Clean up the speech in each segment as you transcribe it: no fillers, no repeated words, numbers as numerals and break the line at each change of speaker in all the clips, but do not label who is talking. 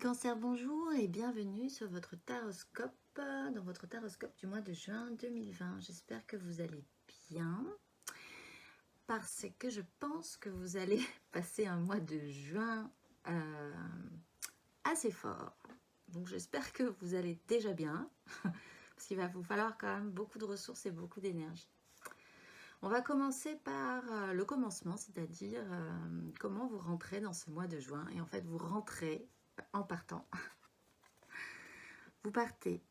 Cancer, bonjour et bienvenue sur votre taroscope, dans votre taroscope du mois de juin 2020. J'espère que vous allez bien, parce que je pense que vous allez passer un mois de juin assez fort. Donc j'espère que vous allez déjà bien, parce qu'il va vous falloir quand même beaucoup de ressources et beaucoup d'énergie. On va commencer par le commencement, c'est-à-dire comment vous rentrez dans ce mois de juin. Et en fait, vous rentrez en partant. Vous partez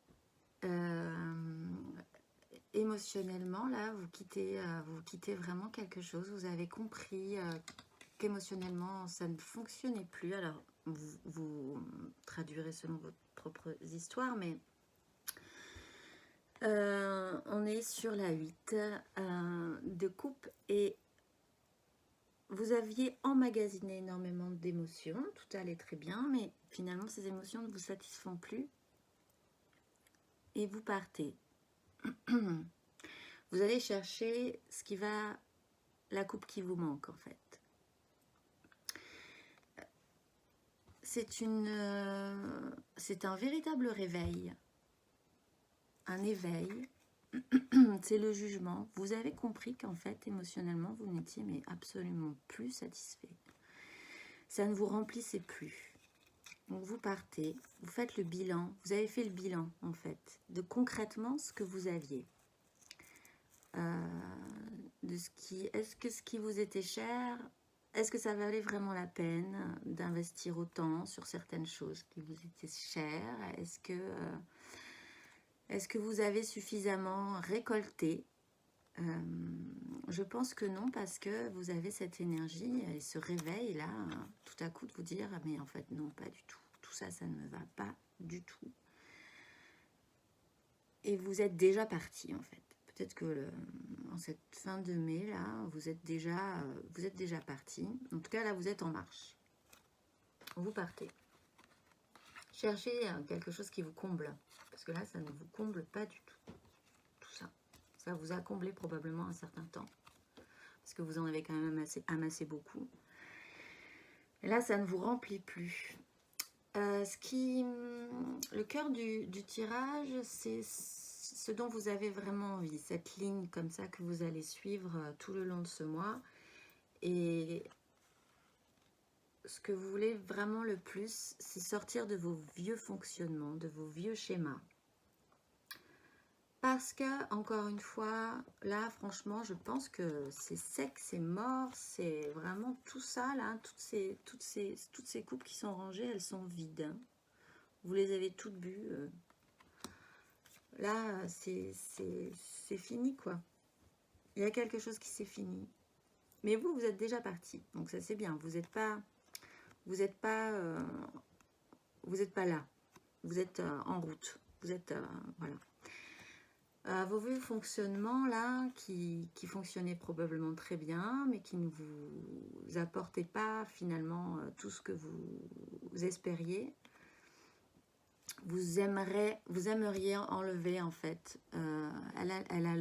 émotionnellement, là, vous quittez vraiment quelque chose. Vous avez compris qu'émotionnellement, ça ne fonctionnait plus. Alors, vous traduirez selon votre propre histoire, mais on est sur la 8 de coupe et vous aviez emmagasiné énormément d'émotions. Tout allait très bien, mais finalement, ces émotions ne vous satisfont plus. Et vous partez. Vous allez chercher ce qui va, la coupe qui vous manque en fait. C'est un véritable réveil, un éveil. C'est le jugement. Vous avez compris qu'en fait, émotionnellement, vous n'étiez mais absolument plus satisfait. Ça ne vous remplissait plus. Donc vous partez, vous faites le bilan. Vous avez fait le bilan en fait de concrètement ce que vous aviez. Est-ce que ce qui vous était cher, est-ce que ça valait vraiment la peine d'investir autant sur certaines choses qui vous étaient chères? Est-ce que vous avez suffisamment récolté? Je pense que non, parce que vous avez cette énergie et ce réveil là, tout à coup de vous dire mais en fait non, pas du tout. Tout ça, ça ne me va pas du tout. Et vous êtes déjà parti en fait. Peut-être que en cette fin de mai là, vous êtes déjà parti. En tout cas là, vous êtes en marche. Vous partez. Cherchez quelque chose qui vous comble, parce que là, ça ne vous comble pas du tout. Tout ça, ça vous a comblé probablement un certain temps, parce que vous en avez quand même amassé beaucoup. Et là, ça ne vous remplit plus. Le cœur du tirage, c'est ce dont vous avez vraiment envie, cette ligne comme ça que vous allez suivre tout le long de ce mois. Et ce que vous voulez vraiment le plus, c'est sortir de vos vieux fonctionnements, de vos vieux schémas. Parce que, encore une fois, là, franchement, je pense que c'est sec, c'est mort, c'est vraiment tout ça, là, toutes ces coupes qui sont rangées, elles sont vides. Hein. Vous les avez toutes bues. Là, c'est fini, quoi. Il y a quelque chose qui s'est fini. Mais vous êtes déjà parti, donc ça c'est bien. Vous n'êtes pas là. Vous êtes en route. Vous êtes, voilà. Vos vieux fonctionnements là, qui fonctionnaient probablement très bien, mais qui ne vous apportaient pas finalement tout ce que vous espériez, vous aimeriez enlever en fait. Elle a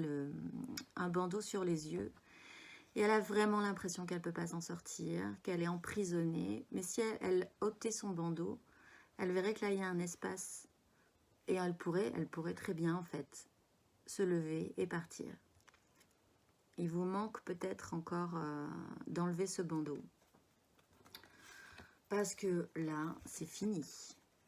un bandeau sur les yeux et elle a vraiment l'impression qu'elle ne peut pas s'en sortir, qu'elle est emprisonnée. Mais si elle ôtait son bandeau, elle verrait que là il y a un espace et elle pourrait très bien en fait se lever et partir. Il vous manque peut-être encore d'enlever ce bandeau. Parce que là, c'est fini.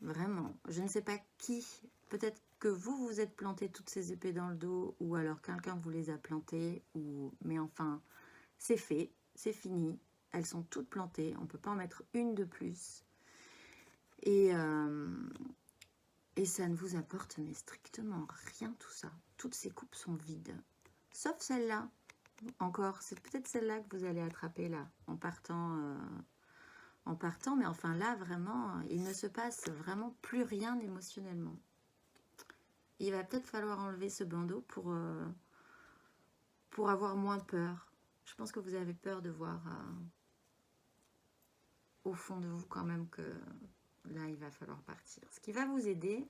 Vraiment. Je ne sais pas qui. Peut-être que vous êtes planté toutes ces épées dans le dos, ou alors quelqu'un vous les a plantées, mais enfin, c'est fait, c'est fini. Elles sont toutes plantées. On ne peut pas en mettre une de plus. Et ça ne vous apporte mais strictement rien tout ça. Toutes ces coupes sont vides. Sauf celle-là. Encore, c'est peut-être celle-là que vous allez attraper là, en partant, mais enfin là, vraiment, il ne se passe vraiment plus rien émotionnellement. Il va peut-être falloir enlever ce bandeau pour avoir moins peur. Je pense que vous avez peur de voir au fond de vous quand même que là, il va falloir partir. Ce qui va vous aider,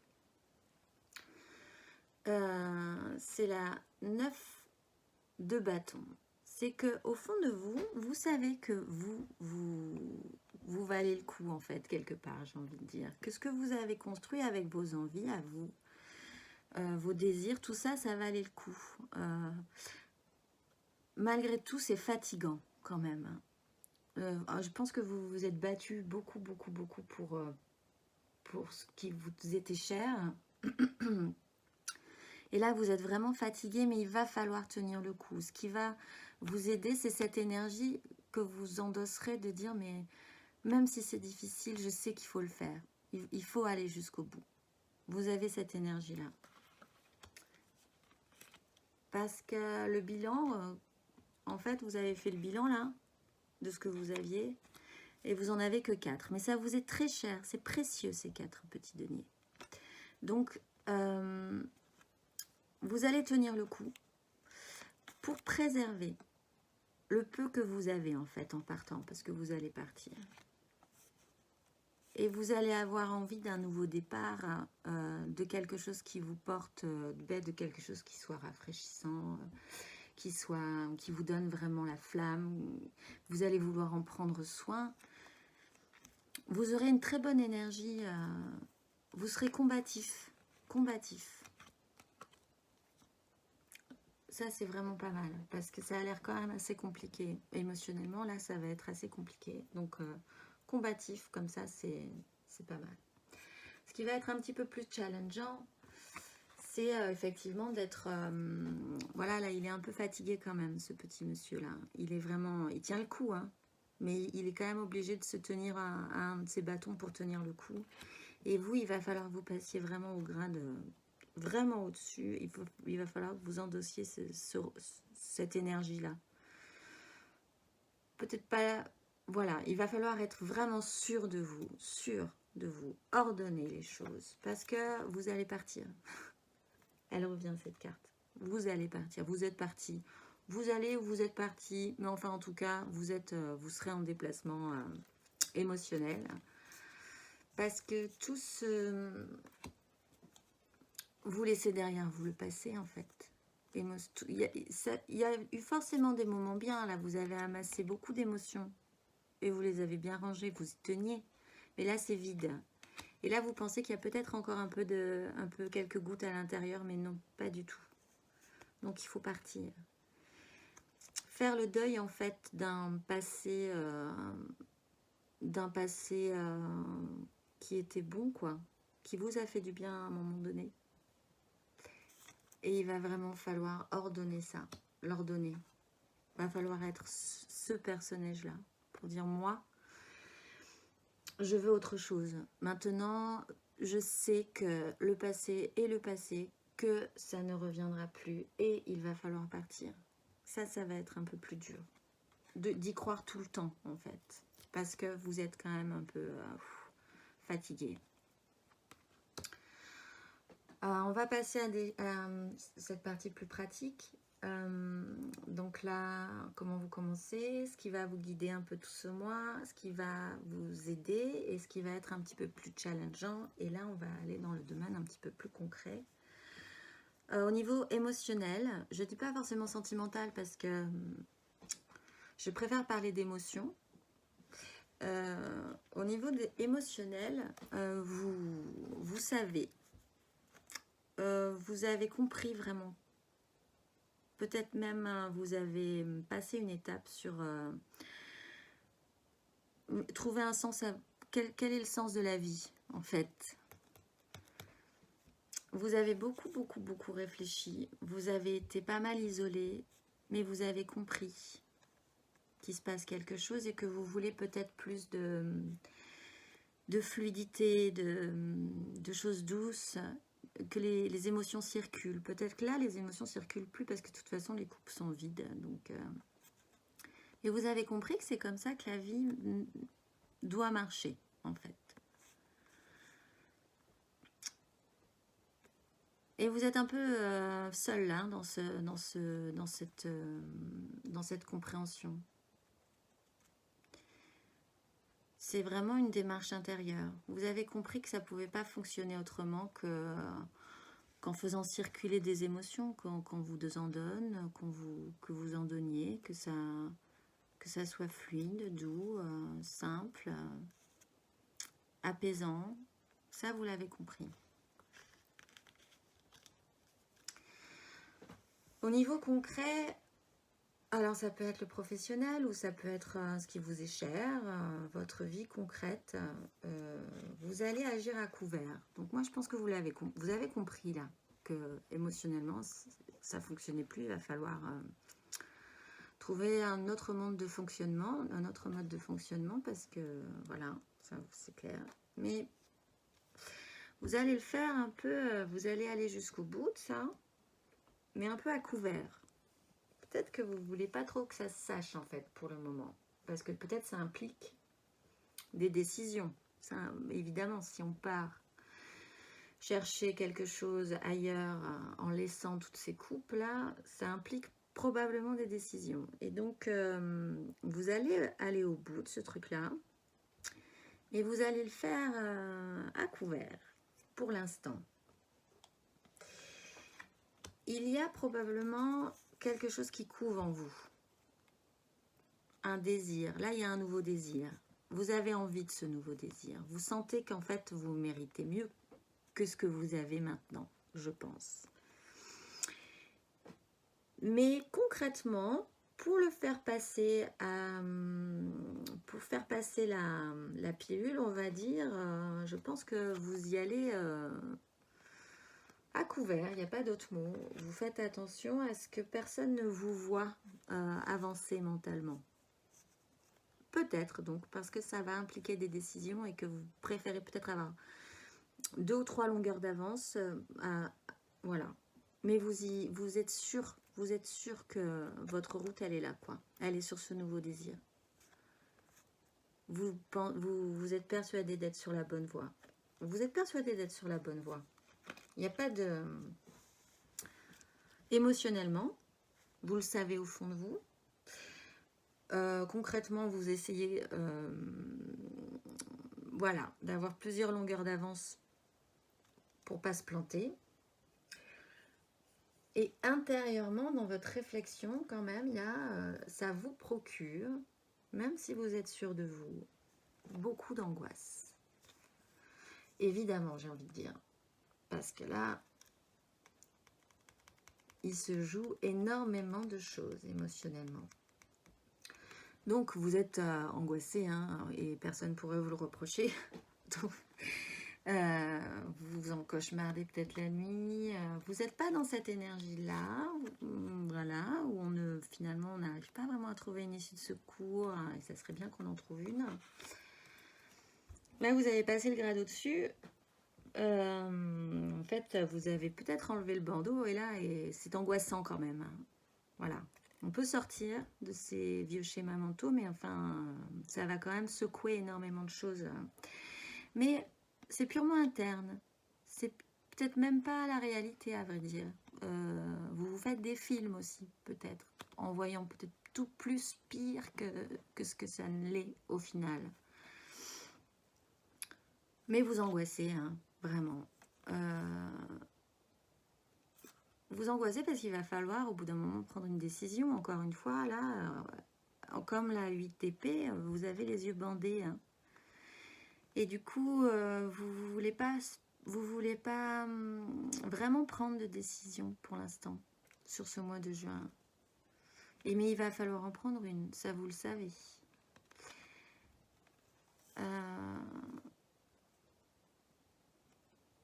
c'est la 9 de bâton. c'est que au fond de vous, vous savez que vous valez le coup, en fait, quelque part, j'ai envie de dire. Que ce que vous avez construit avec vos envies à vous, vos désirs, tout ça, ça valait le coup. Malgré tout, c'est fatigant quand même. Je pense que vous vous êtes battu beaucoup pour ce qui vous était cher. Et là, vous êtes vraiment fatigué, mais il va falloir tenir le coup. Ce qui va vous aider, c'est cette énergie que vous endosserez de dire, mais même si c'est difficile, je sais qu'il faut le faire. Il faut aller jusqu'au bout. Vous avez cette énergie-là. Parce que le bilan, en fait, vous avez fait le bilan là, de ce que vous aviez, et vous en avez que 4. Mais ça vous est très cher, c'est précieux ces 4 petits deniers. Donc, vous allez tenir le coup pour préserver le peu que vous avez en fait en partant, parce que vous allez partir. Et vous allez avoir envie d'un nouveau départ, de quelque chose qui vous porte, de quelque chose qui soit rafraîchissant, qui vous donne vraiment la flamme. Vous allez vouloir en prendre soin. Vous aurez une très bonne énergie. Vous serez combatif. Ça, c'est vraiment pas mal, parce que ça a l'air quand même assez compliqué. Émotionnellement, là, ça va être assez compliqué. Donc, combatif, comme ça, c'est pas mal. Ce qui va être un petit peu plus challengeant, c'est effectivement d'être... voilà, là, il est un peu fatigué quand même, ce petit monsieur-là. Il est vraiment... Il tient le coup, hein. Mais il est quand même obligé de se tenir à un de ses bâtons pour tenir le coup. Et vous, il va falloir que vous passiez vraiment au grade... vraiment au-dessus. Il va falloir que vous endossiez cette énergie-là. Peut-être pas... Voilà, il va falloir être vraiment sûr de vous. Ordonner les choses. Parce que vous allez partir. Elle revient, cette carte. Vous allez partir. Vous êtes parti. Vous allez ou vous êtes parti. Mais enfin, en tout cas, vous serez en déplacement émotionnel. Parce que tout ce... Vous laissez derrière vous le passé, en fait. Il y a eu forcément des moments bien, là. Vous avez amassé beaucoup d'émotions. Et vous les avez bien rangées. Vous y teniez. Mais là, c'est vide. Et là, vous pensez qu'il y a peut-être encore un peu quelques gouttes à l'intérieur. Mais non, pas du tout. Donc, il faut partir. Faire le deuil, en fait, d'un passé... qui était bon, quoi. Qui vous a fait du bien à un moment donné. Et il va vraiment falloir ordonner ça, l'ordonner. Il va falloir être ce personnage-là pour dire, moi, je veux autre chose. Maintenant, je sais que le passé est le passé, que ça ne reviendra plus et il va falloir partir. Ça va être un peu plus dur. D'y croire tout le temps, en fait. Parce que vous êtes quand même un peu fatigué. On va passer à cette partie plus pratique. Donc là, comment vous commencez, ce qui va vous guider un peu tout ce mois, ce qui va vous aider et ce qui va être un petit peu plus challengeant. Et là, on va aller dans le domaine un petit peu plus concret. Au niveau émotionnel, je ne dis pas forcément sentimental parce que je préfère parler d'émotions. Au niveau émotionnel, vous savez, vous avez compris vraiment. Peut-être même vous avez passé une étape sur trouver un sens à... Quel est le sens de la vie, en fait? Vous avez beaucoup réfléchi. Vous avez été pas mal isolé, mais vous avez compris qu'il se passe quelque chose et que vous voulez peut-être plus de fluidité, de choses douces, que les émotions circulent. Peut-être que là, les émotions circulent plus parce que de toute façon, les coupes sont vides. Donc, et vous avez compris que c'est comme ça que la vie doit marcher, en fait. Et vous êtes un peu seul là, dans cette compréhension. C'est vraiment une démarche intérieure. Vous avez compris que ça ne pouvait pas fonctionner autrement qu'en faisant circuler des émotions, qu'on vous en donne, que vous en donniez, que ça soit fluide, doux, simple, apaisant. Ça, vous l'avez compris. Au niveau concret, alors ça peut être le professionnel ou ça peut être ce qui vous est cher, votre vie concrète. Vous allez agir à couvert. Donc moi, je pense que vous avez compris là que émotionnellement, ça ne fonctionnait plus. Il va falloir trouver un autre mode de fonctionnement, parce que voilà, ça c'est clair. Mais vous allez le faire un peu, vous allez aller jusqu'au bout de ça, mais un peu à couvert. Peut-être que vous ne voulez pas trop que ça se sache en fait pour le moment, parce que peut-être ça implique des décisions. Ça, évidemment, si on part chercher quelque chose ailleurs en laissant toutes ces coupes là, ça implique probablement des décisions. Et donc, vous allez aller au bout de ce truc-là, et vous allez le faire à couvert pour l'instant. Il y a probablement quelque chose qui couve en vous. Un désir. Là, il y a un nouveau désir. Vous avez envie de ce nouveau désir. Vous sentez qu'en fait, vous méritez mieux que ce que vous avez maintenant, je pense. Mais concrètement, pour le faire passer la pilule, on va dire, je pense que vous y allez à couvert, il n'y a pas d'autre mot. Vous faites attention à ce que personne ne vous voit avancer mentalement. Peut-être donc, parce que ça va impliquer des décisions et que vous préférez peut-être avoir 2 ou 3 longueurs d'avance. Voilà. Mais vous êtes sûr que votre route, elle est là, quoi. Elle est sur ce nouveau désir. Vous êtes persuadé d'être sur la bonne voie. Vous êtes persuadé d'être sur la bonne voie. Il n'y a pas de... Émotionnellement, vous le savez au fond de vous. Concrètement, vous essayez voilà, d'avoir plusieurs longueurs d'avance pour ne pas se planter. Et intérieurement, dans votre réflexion, quand même, il y a, ça vous procure, même si vous êtes sûr de vous, beaucoup d'angoisse. Évidemment, j'ai envie de dire. Parce que là, il se joue énormément de choses émotionnellement. Donc, vous êtes angoissé, hein, et personne ne pourrait vous le reprocher. Donc, vous en cauchemardez peut-être la nuit. Vous n'êtes pas dans cette énergie-là, voilà, où finalement, on n'arrive pas vraiment à trouver une issue de secours, hein, et ça serait bien qu'on en trouve une. Là, vous avez passé le grade au-dessus. En fait, vous avez peut-être enlevé le bandeau, et là, c'est angoissant quand même. Voilà. On peut sortir de ces vieux schémas mentaux, mais enfin, ça va quand même secouer énormément de choses. Mais c'est purement interne. C'est peut-être même pas la réalité, à vrai dire. Vous vous faites des films aussi, peut-être, en voyant peut-être tout plus pire que ce que ça ne l'est au final. Mais vous angoissez, hein, vraiment. Vous angoissez parce qu'il va falloir au bout d'un moment prendre une décision. Encore une fois, là, comme la 8TP, vous avez les yeux bandés. Hein. Et du coup, vous voulez pas vraiment prendre de décision pour l'instant sur ce mois de juin. Mais il va falloir en prendre une, ça vous le savez.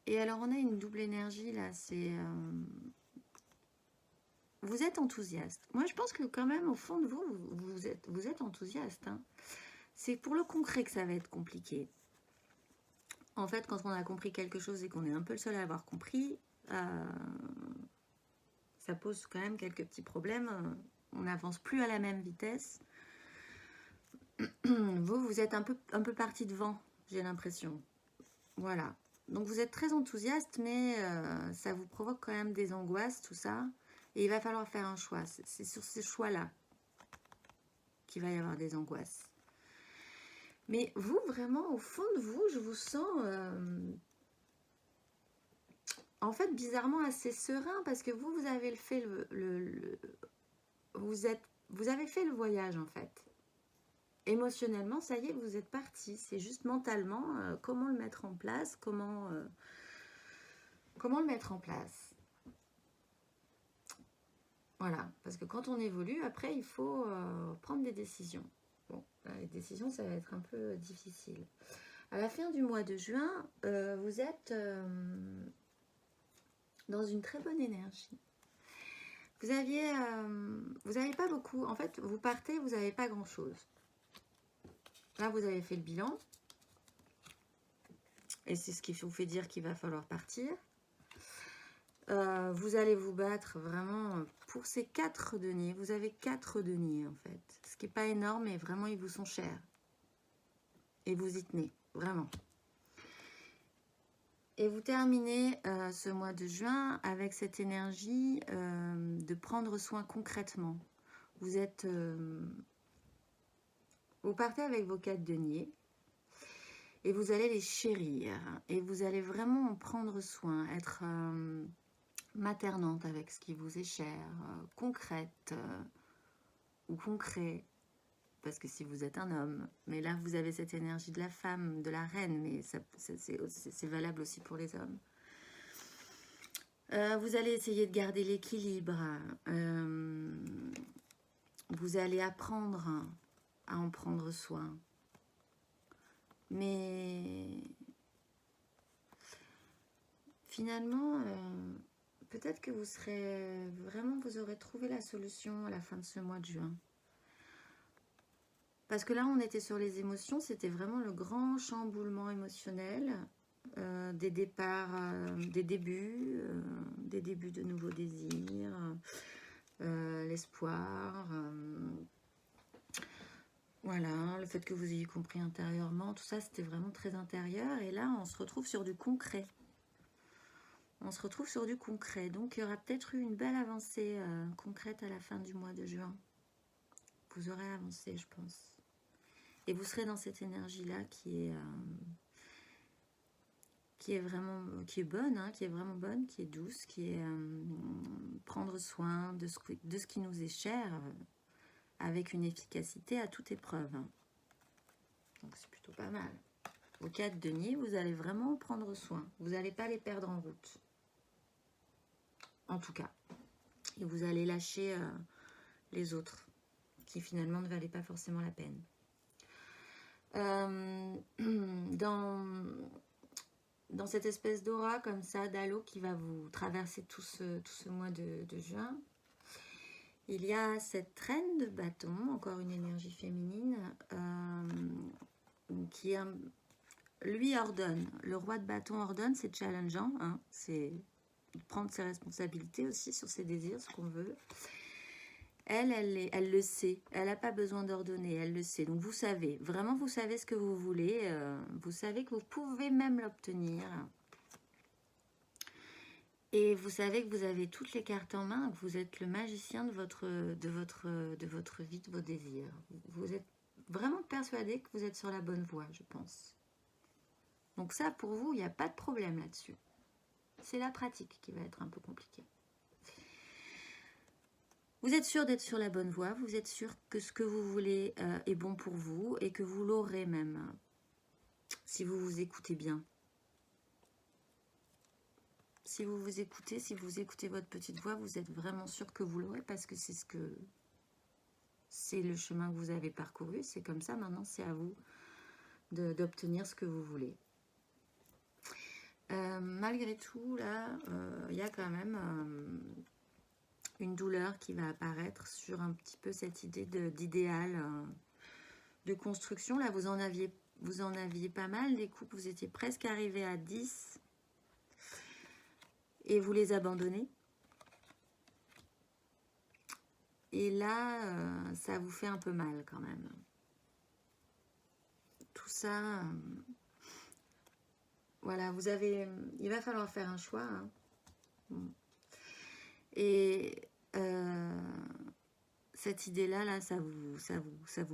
Et alors on a une double énergie là, c'est... Vous êtes enthousiaste. Moi, je pense que quand même, au fond de vous, vous êtes enthousiaste. Hein. C'est pour le concret que ça va être compliqué. En fait, quand on a compris quelque chose et qu'on est un peu le seul à avoir compris, ça pose quand même quelques petits problèmes. On n'avance plus à la même vitesse. Vous êtes un peu parti devant, j'ai l'impression. Voilà. Donc, vous êtes très enthousiaste, mais ça vous provoque quand même des angoisses, tout ça. Et il va falloir faire un choix. C'est sur ces choix-là qu'il va y avoir des angoisses. Mais vous, vraiment, au fond de vous, je vous sens en fait, bizarrement assez serein, parce que vous avez fait vous avez fait le voyage, en fait. Émotionnellement, ça y est, vous êtes parti. C'est juste mentalement, comment le mettre en place, comment le mettre en place. Voilà, parce que quand on évolue, après, il faut prendre des décisions. Bon, là, les décisions, ça va être un peu difficile. À la fin du mois de juin, vous êtes dans une très bonne énergie. Vous n'avez pas beaucoup. En fait, vous partez, vous n'avez pas grand-chose. Là, vous avez fait le bilan. Et c'est ce qui vous fait dire qu'il va falloir partir. Vous allez vous battre vraiment pour ces 4 deniers. Vous avez 4 deniers, en fait. Ce qui n'est pas énorme, mais vraiment, ils vous sont chers. Et vous y tenez, vraiment. Et vous terminez ce mois de juin avec cette énergie de prendre soin concrètement. Vous partez avec vos 4 deniers et vous allez les chérir. Et vous allez vraiment en prendre soin, être maternante avec ce qui vous est cher, concrète ou concret. Parce que si vous êtes un homme, mais là vous avez cette énergie de la femme, de la reine, mais c'est valable aussi pour les hommes. Vous allez essayer de garder l'équilibre. Vous allez apprendre à en prendre soin. Mais finalement, peut-être que vous aurez trouvé la solution à la fin de ce mois de juin. Parce que là, on était sur les émotions, c'était vraiment le grand chamboulement émotionnel, des départs, des débuts de nouveaux désirs, l'espoir, voilà, le fait que vous ayez compris intérieurement, tout ça, c'était vraiment très intérieur. Et là, on se retrouve sur du concret. On se retrouve sur du concret. Donc, il y aura peut-être eu une belle avancée concrète à la fin du mois de juin. Vous aurez avancé, je pense. Et vous serez dans cette énergie-là qui est bonne, hein, qui est vraiment bonne, qui est douce, qui est prendre soin de ce qui nous est cher, avec une efficacité à toute épreuve. Donc c'est plutôt pas mal. Vos 4 deniers, vous allez vraiment prendre soin. Vous n'allez pas les perdre en route. En tout cas. Et vous allez lâcher les autres, qui finalement ne valaient pas forcément la peine. Dans cette espèce d'aura comme ça, d'halo qui va vous traverser tout ce mois de juin, il y a cette reine de bâton, encore une énergie féminine, qui lui ordonne. Le roi de bâton ordonne, c'est challengeant, hein, c'est prendre ses responsabilités aussi sur ses désirs, ce qu'on veut. Elle le sait, elle n'a pas besoin d'ordonner, elle le sait. Donc vous savez, vraiment vous savez ce que vous voulez, vous savez que vous pouvez même l'obtenir. Et vous savez que vous avez toutes les cartes en main, que vous êtes le magicien de votre vie, de vos désirs. Vous êtes vraiment persuadé que vous êtes sur la bonne voie, je pense. Donc ça, pour vous, il n'y a pas de problème là-dessus. C'est la pratique qui va être un peu compliquée. Vous êtes sûr d'être sur la bonne voie, vous êtes sûr que ce que vous voulez est bon pour vous et que vous l'aurez même, si vous vous écoutez bien. Si vous vous écoutez, si vous écoutez votre petite voix, vous êtes vraiment sûr que vous l'aurez parce que c'est le chemin que vous avez parcouru. C'est comme ça, maintenant c'est à vous d'obtenir ce que vous voulez. Malgré tout, là, il y a quand même une douleur qui va apparaître sur un petit peu cette idée d'idéal de construction. Là, vous en aviez pas mal des couples, vous étiez presque arrivé à 10 et vous les abandonnez. Et là, ça vous fait un peu mal quand même. Tout ça, voilà, il va falloir faire un choix. Hein. Et cette idée-là, là, ça vous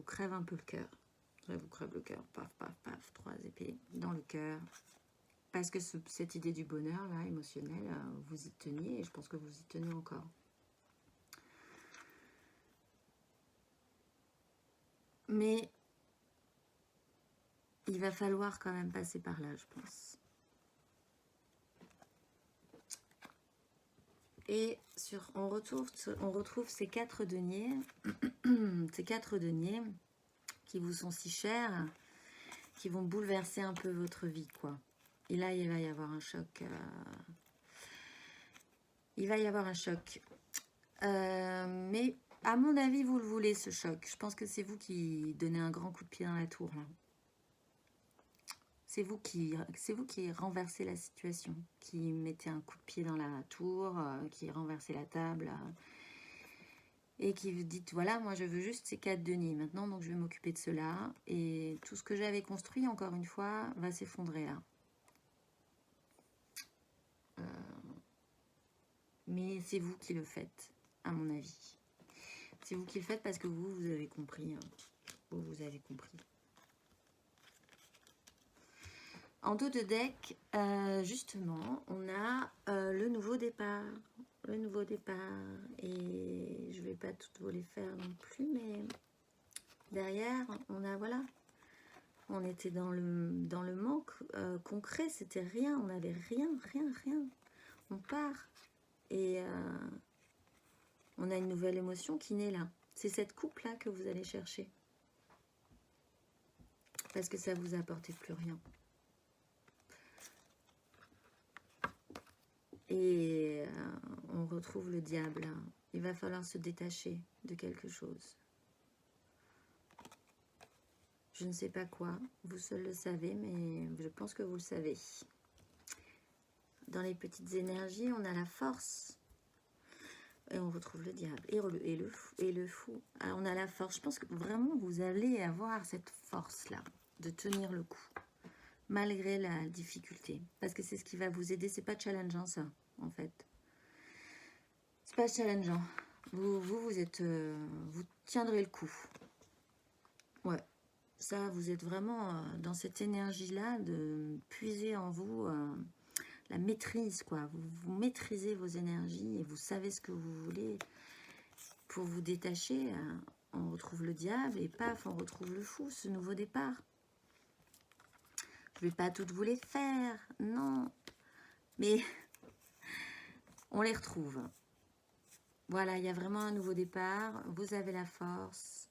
crève un peu le cœur. Ça vous crève le cœur. Paf, paf, paf. 3 épées dans le cœur. Parce que cette idée du bonheur, là, émotionnel, vous y teniez, et je pense que vous y tenez encore. Mais il va falloir quand même passer par là, je pense. Et on retrouve ces 4 deniers, ces 4 deniers qui vous sont si chers, qui vont bouleverser un peu votre vie, quoi. Et là, il va y avoir un choc. Il va y avoir un choc. Mais à mon avis, vous le voulez, ce choc. Je pense que c'est vous qui donnez un grand coup de pied dans la tour, là. C'est vous qui renversez la situation, qui mettez un coup de pied dans la tour, qui renversez la table, et qui vous dites, voilà, moi je veux juste ces 4 deniers maintenant, donc je vais m'occuper de cela, et tout ce que j'avais construit, encore une fois, va s'effondrer là. Mais c'est vous qui le faites, à mon avis. C'est vous qui le faites parce que vous avez compris. Hein. Vous avez compris. En dos de deck, justement, on a le nouveau départ. Le nouveau départ. Et je ne vais pas toutes vous les faire non plus, mais derrière, on a, voilà. On était dans le manque concret, c'était rien. On n'avait rien. On part. Et on a une nouvelle émotion qui naît là. C'est cette coupe-là que vous allez chercher. Parce que ça ne vous apportait plus rien. Et on retrouve le diable. Il va falloir se détacher de quelque chose. Je ne sais pas quoi. Vous seul le savez, mais je pense que vous le savez. Dans les petites énergies, on a la force. Et on retrouve le diable. Et le fou. Alors, on a la force. Je pense que vraiment, vous allez avoir cette force-là de tenir le coup. Malgré la difficulté. Parce que c'est ce qui va vous aider. C'est pas challengeant, ça, en fait. C'est pas challengeant. Vous êtes... vous tiendrez le coup. Ouais. Ça, vous êtes vraiment dans cette énergie-là de puiser en vous la maîtrise, quoi. Vous maîtrisez vos énergies et vous savez ce que vous voulez. Pour vous détacher, on retrouve le diable et paf, on retrouve le fou, ce nouveau départ. Je ne vais pas toutes vous les faire, non. Mais on les retrouve. Voilà, il y a vraiment un nouveau départ. Vous avez la force.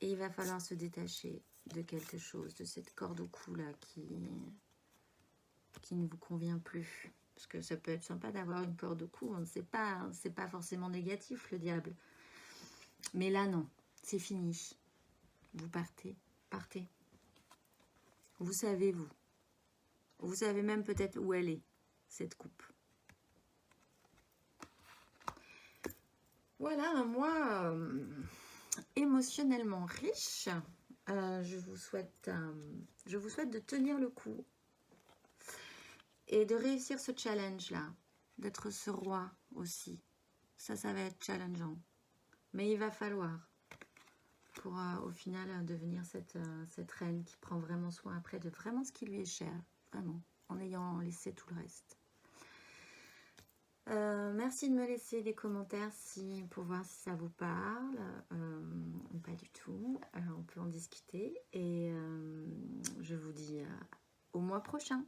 Et il va falloir se détacher de quelque chose, de cette corde au cou là qui ne vous convient plus. Parce que ça peut être sympa d'avoir une corde au cou, on ne sait pas, hein, c'est pas forcément négatif le diable. Mais là non, c'est fini. Vous partez. Vous savez vous. Vous savez même peut-être où elle est, cette coupe. Voilà, un mois émotionnellement riche. Je vous souhaite de tenir le coup et de réussir ce challenge-là, d'être ce roi aussi. Ça va être challengeant. Mais il va falloir pour au final devenir cette reine qui prend vraiment soin après de vraiment ce qui lui est cher, vraiment, en ayant laissé tout le reste. Merci de me laisser des commentaires pour voir si ça vous parle ou pas du tout. On peut en discuter et je vous dis au mois prochain.